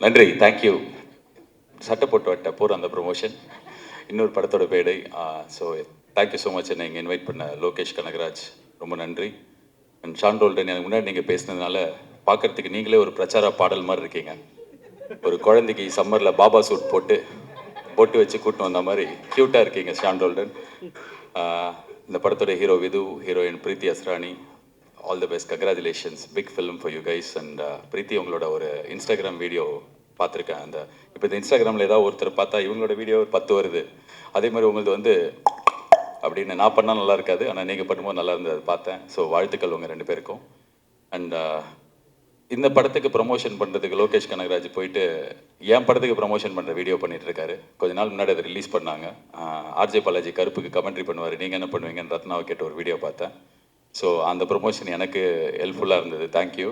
நன்றி, தேங்க்யூ. சட்டை போட்டு வட்ட போகிற அந்த ப்ரொமோஷன் இன்னொரு படத்தோட பேடை. So thank you so much. என்னை இங்கே இன்வைட் பண்ண லோகேஷ் கனகராஜ் ரொம்ப நன்றி. அண்ட் ஷான் ரோல்டன், எனக்கு முன்னாடி நீங்கள் பேசினதுனால பார்க்குறதுக்கு நீங்களே ஒரு பிரச்சார பாடல் மாதிரி இருக்கீங்க. ஒரு குழந்தைக்கு சம்மரில் பாபா சூட் போட்டு போட்டு வச்சு கூட்டின்னு வந்த மாதிரி க்யூட்டாக இருக்கீங்க ஷான் ரோல்டன். இந்த படத்தோட hero Vidhu, heroine Preethi Asrani, all the best, congratulations, big film for you guys. And Preethi, உங்களோட ஒரு இன்ஸ்டாகிராம் வீடியோ பார்த்துருக்கேன். அந்த இப்போ இந்த இன்ஸ்டாகிராமில் ஏதாவது ஒருத்தர் பார்த்தா இவங்களோட வீடியோ 10 வருது. அதே மாதிரி உங்களது வந்து அப்படின்னு நான் பண்ணால் நல்லா இருக்காது, ஆனால் நீங்கள் பண்ணும்போது நல்லா இருந்தது பார்த்தேன். ஸோ வாழ்த்துக்கள் உங்கள் 2 பேருக்கும். அண்ட் இந்த படத்துக்கு ப்ரொமோஷன் பண்ணுறதுக்கு லோகேஷ் கனகராஜ் போயிட்டு என் படத்துக்கு ப்ரொமோஷன் பண்ணுற வீடியோ பண்ணிட்டு இருக்காரு. கொஞ்ச நாள் முன்னாடி அதை ரிலீஸ் பண்ணாங்க. ஆர்ஜே பாலாஜி கருப்புக்கு கமெண்ட்ரி பண்ணுவார், நீங்கள் என்ன பண்ணுவீங்கன்னு ரத்னாவை கேட்ட ஒரு வீடியோ பார்த்தேன். ஸோ அந்த ப்ரொமோஷன் எனக்கு ஹெல்ப்ஃபுல்லாக இருந்தது. தேங்க்யூ.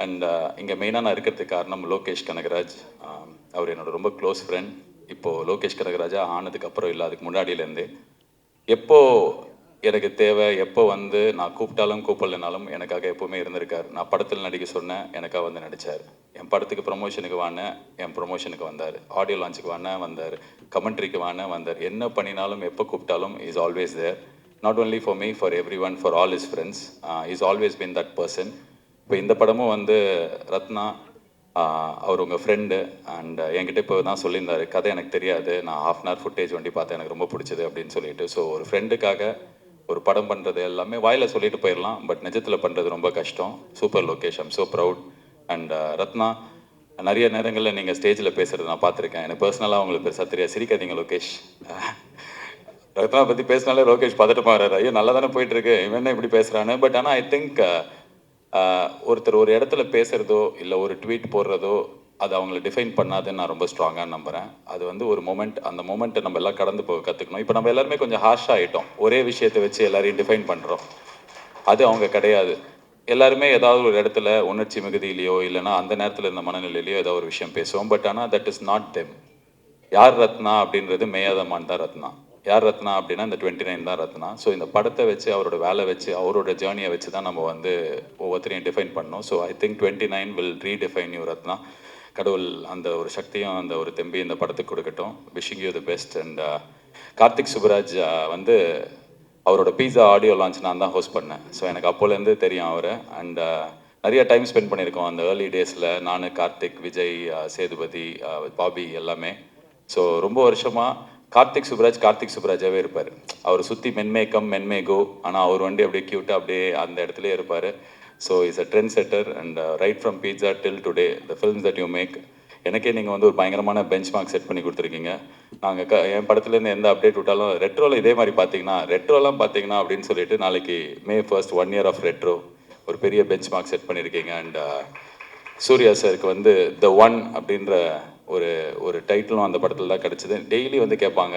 அண்ட் இங்கே மெயினாக நான் இருக்கிறதுக்கு காரணம் லோகேஷ் கனகராஜ். அவர் என்னோட ரொம்ப க்ளோஸ் ஃப்ரெண்ட். இப்போது லோகேஷ் கனகராஜா ஆனதுக்கு அப்புறம் இல்லை, அதுக்கு முன்னாடியிலேருந்தே எப்போ எனக்கு தேவை, எப்போ வந்து நான் கூப்பிட்டாலும் கூப்பிடலனாலும் எனக்காக எப்போவுமே இருந்திருக்கார். நான் படத்தில் நடிக்க சொன்னேன், எனக்காக வந்து நடித்தார். என் படத்துக்கு ப்ரொமோஷனுக்கு வானேன், என் ப்ரொமோஷனுக்கு வந்தார். ஆடியோ லான்ச்சுக்கு வானேன், வந்தார். கமெண்ட்ரிக்கு வானேன், வந்தார். என்ன பண்ணினாலும் எப்போ கூப்பிட்டாலும் is always there. Not only for me, for everyone, for all his friends. Is always பின் தட் பர்சன். இப்போ இந்த படமும் வந்து ரத்னா அவர் உங்கள் ஃப்ரெண்டு. அண்ட் என்கிட்ட இப்போ தான் சொல்லியிருந்தார், கதை எனக்கு தெரியாது, நான் ½ அன் ஹவர் ஃபுட்டேஜ் வண்டி பார்த்தேன், எனக்கு ரொம்ப பிடிச்சது அப்படின்னு சொல்லிட்டு. ஸோ ஒரு ஃப்ரெண்டுக்காக ஒரு படம் பண்ணுறது எல்லாமே வாயில் சொல்லிட்டு போயிடலாம், பட் நிஜத்தில் பண்ணுறது ரொம்ப கஷ்டம். Super Lokesh, I'm so proud. And Ratna, நிறைய நேரங்களில் நீங்கள் ஸ்டேஜில் பேசுகிறது நான் பார்த்துருக்கேன். எனக்கு பர்சனலாக உங்களுக்கு பெருசாக தெரியாது, சிரிக்காதீங்க லோகேஷ். ரத்னா பற்றி பேசினாலே லோகேஷ் பதட்டமாக வர்றாரு, ஐயோ நல்லா தானே போயிட்டுருக்கு, இவன் என்ன இப்படி பேசுகிறான்னு. பட் ஆனால் ஐ திங்க் ஒருத்தர் ஒரு இடத்துல பேசுகிறதோ இல்லை ஒரு ட்வீட் போடுறதோ அது அவங்களை டிஃபைன் பண்ணாதுன்னு நான் ரொம்ப ஸ்ட்ராங்காக நம்புகிறேன். அது வந்து ஒரு மொமெண்ட், அந்த மொமெண்ட்டை நம்ம எல்லாம் கடந்து போக கற்றுக்கணும். இப்போ நம்ம எல்லாருமே கொஞ்சம் ஹார்ஷாக ஆகிட்டோம், ஒரே விஷயத்தை வச்சு எல்லாரையும் டிஃபைன் பண்ணுறோம். அது அவங்க கிடையாது. எல்லாருமே ஏதாவது ஒரு இடத்துல உணர்ச்சி மிகுதியிலையோ இல்லைனா அந்த நேரத்தில் இருந்த மனநிலையிலையோ ஏதாவது ஒரு விஷயம் பேசுவோம். பட் ஆனால் தட் இஸ் நாட் தெம். யார் ரத்னா அப்படின்றது மேயாதமான் தான் ரத்னா. யார் ரத்னா அப்படின்னா இந்த 29 தான் ரத்னா. ஸோ இந்த படத்தை வச்சு, அவரோட வேலை வச்சு, அவரோட ஜேர்னியை வச்சு தான் நம்ம வந்து ஒவ்வொருத்தரையும் டிஃபைன் பண்ணோம். So I think 29 will redefine you Ratna. கடவுள் அந்த ஒரு சக்தியும் அந்த ஒரு தெம்பி இந்த படத்துக்கு கொடுக்கட்டும். Wishing you the best. And Karthik Subbaraj வந்து அவரோட பீஸா ஆடியோ லான்ச் நான் தான் ஹோஸ்ட் பண்ணேன். ஸோ எனக்கு அப்போலேருந்து தெரியும் அவர். அண்ட் நிறைய டைம் ஸ்பெண்ட் பண்ணியிருக்கோம் அந்த ஏர்லி டேஸில். நான், கார்த்திக், விஜய், சேதுபதி, பாபி எல்லாமே. ஸோ ரொம்ப வருஷமாக கார்த்திக் சுப்ராஜாவே இருப்பார். அவர் சுற்றி மென்மேகோ, ஆனால் அவர் வண்டி அப்படியே க்யூட்டாக அப்படியே அந்த இடத்துலேயே இருப்பார். So is a trendsetter. And right from Pizza till today the films that you make, எனக்கே நீங்கள் வந்து ஒரு பயங்கரமான பெஞ்ச் மார்க் செட் பண்ணி கொடுத்துருக்கீங்க. நாங்கள் என் படத்துலேருந்து எந்த அப்டேட் விட்டாலும் ரெட்ரோவில் இதே மாதிரி ரெட்ரோலாம் பார்த்தீங்கன்னா அப்படின்னு சொல்லிட்டு நாளைக்கு May 1st 1 year of retro ஒரு பெரிய பெஞ்ச் மார்க் செட் பண்ணியிருக்கீங்க. அண்ட் சூர்யா சாருக்கு வந்து த ஒன் அப்படின்ற ஒரு டைட்டிலும் அந்த படத்தில் தான் கிடச்சிது. டெய்லி வந்து கேட்பாங்க,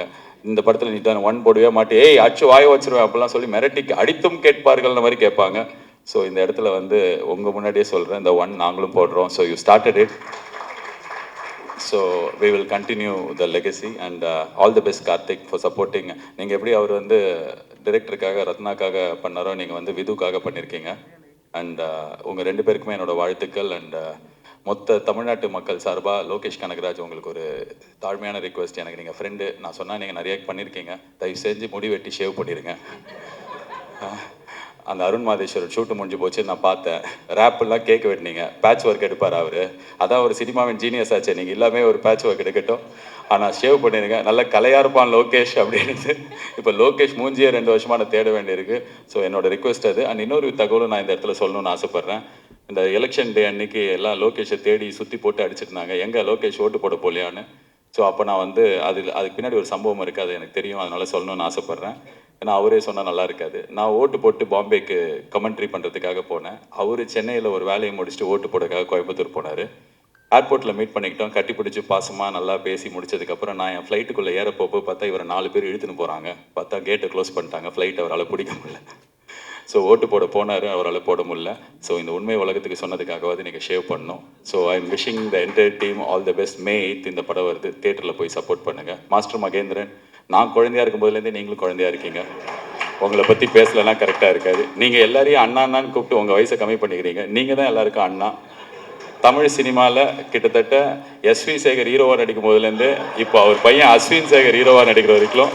இந்த படத்தில் நீ தான் 1 போடவே மாட்டே, ஏய் அச்சு வாய வச்சிருவேன் அப்படிலாம் சொல்லி மிரட்டி அடித்தும் கேட்பார்கள்ன்ற மாதிரி கேட்பாங்க. ஸோ இந்த இடத்துல வந்து உங்கள் முன்னாடியே சொல்கிறேன், இந்த 1 நாங்களும் போடுறோம். So you started it, so we will continue the legacy. And all the best Karthik for supporting. நீங்கள் எப்படி அவர் வந்து டிரெக்டருக்காக ரத்னாக்காக பண்ணாரோ, நீங்கள் வந்து விதுக்காக பண்ணியிருக்கீங்க. அண்ட் உங்கள் 2 பேருக்குமே என்னோட வாழ்த்துக்கள். அண்ட் மொத்த தமிழ்நாட்டு மக்கள் சார்பாக லோகேஷ் கனகராஜ், உங்களுக்கு ஒரு தாழ்மையான ரிக்வெஸ்ட். எனக்கு நீங்கள் ஃப்ரெண்டு, நான் சொன்னால் நீங்கள் நிறைய பண்ணியிருக்கீங்க, தயவு செஞ்சு முடி வெட்டி ஷேவ் பண்ணிடுங்க. அந்த அருண் மாதேஸ்வரர் ஷூட்டு முடிஞ்சு போச்சு, நான் பார்த்தேன். ரேப்பெல்லாம் கேட்க வெட்டினீங்க, பேட்ச் ஒர்க் எடுப்பார் அவர். அதான் ஒரு சினிமாவின் ஜீனியஸ் ஆச்சு. நீங்கள் எல்லாமே ஒரு பேட்ச் ஒர்க் எடுக்கட்டும், ஆனால் ஷேவ் பண்ணிடுங்க. நல்ல கலையாக இருப்பான் லோகேஷ் அப்படின்னு. இப்போ லோகேஷ் மூஞ்சியே 2 வருஷமாக நான் தேட வேண்டியிருக்கு. ஸோ என்னோட ரிக்வெஸ்ட் அது. அண்ட் இன்னொரு தகவலும் நான் இந்த இடத்துல சொல்லணும்னு ஆசைப்பட்றேன். இந்த எலெக்ஷன் டே அன்னைக்கு எல்லாம் லோகேஷை தேடி சுற்றி போட்டு அடிச்சிருந்தாங்க, எங்கே லோகேஷ் ஓட்டு போட போலையான்னு. ஸோ அப்போ நான் வந்து அதுக்கு பின்னாடி ஒரு சம்பவம் இருக்குது, அது எனக்கு தெரியும், அதனால் சொல்லணும்னு ஆசைப்பட்றேன். ஏன்னா அவரே சொன்னால் நல்லா இருக்காது. நான் ஓட்டு போட்டு பாம்பேக்கு கமெண்ட்ரி பண்ணுறதுக்காக போனேன். அவர் சென்னையில் ஒரு வேலையை முடிச்சுட்டு ஓட்டு போடுறதுக்காக கோயம்புத்தூர் போனார். ஏர்போர்ட்டில் மீட் பண்ணிக்கிட்டோம், கட்டி பிடிச்சி பாசமாக நல்லா பேசி முடிச்சதுக்கப்புறம் நான் என் ஃப்ளைட்டுக்குள்ளே ஏறப்போப்போ பார்த்தா இவரை 4 பேர் இழுத்துன்னு போகிறாங்க. பார்த்தா கேட்டை க்ளோஸ் பண்ணிட்டாங்க, ஃப்ளைட் அவரால் பிடிக்க முடியல. ஸோ ஓட்டு போட போனார், அவரால் போட முடியல. ஸோ இந்த உண்மை உலகத்துக்கு சொன்னதுக்காகவாது நீங்கள் ஷேவ் பண்ணணும். So I am wishing the entire team all the best. May 8th இந்த படம் வருது, தியேட்டரில் போய் சப்போர்ட் பண்ணுங்கள். மாஸ்டர் மகேந்திரன், நான் குழந்தையாக இருக்கும்போதுலேருந்தே நீங்களும் குழந்தையாக இருக்கீங்க. உங்களை பற்றி பேசலைன்னா கரெக்டாக இருக்காது. நீங்கள் எல்லாரையும் அண்ணான்னு கூப்பிட்டு உங்கள் வயசை கம்மி பண்ணிக்கிறீங்க. நீங்கள் தான் எல்லாருக்கும் அண்ணா. தமிழ் சினிமாவில் கிட்டத்தட்ட எஸ்வி சேகர் ஹீரோவாக நடிக்கும் போதுலேருந்து இப்போ அவர் பையன் அஸ்வின் சேகர் ஹீரோவாக நடிக்கிற வரைக்கும்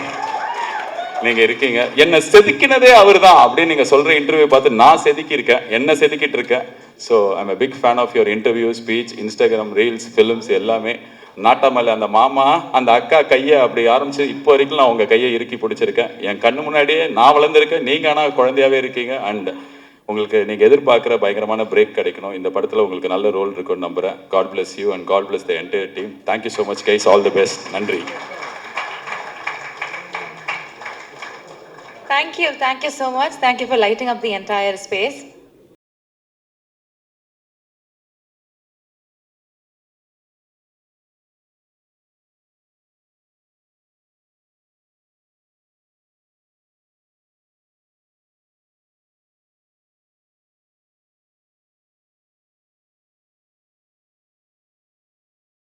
நீங்கள் இருக்கீங்க. என்னை செதுக்கினதே அவர் தான் அப்படின்னு நீங்கள் சொல்கிற இன்டர்வியூ பார்த்து நான் செதுக்கியிருக்கேன், என்ன செதுக்கிட்டு இருக்கேன். So I'm a big fan of your interview, speech, Instagram reels, films எல்லாமே. நாட்டாமலை அந்த மாமா அந்த அக்கா கையை அப்படி ஆரம்பிச்சு இப்போ வரைக்கும் நான் உங்கள் கையை இறுக்கி பிடிச்சிருக்கேன். என் கண்ணு முன்னாடியே நான் வளர்ந்துருக்கேன், நீங்கள் ஆனால் குழந்தையாகவே இருக்கீங்க. அண்ட் உங்களுக்கு நீங்கள் எதிர்பார்க்குற பயங்கரமான பிரேக் கிடைக்கணும். இந்த படத்தில் உங்களுக்கு நல்ல ரோல் இருக்குன்னு நம்புகிறேன். God bless you and God bless the entire team. Thank you so much guys, all the best. நன்றி. Thank you so much. Thank you for lighting up the entire space.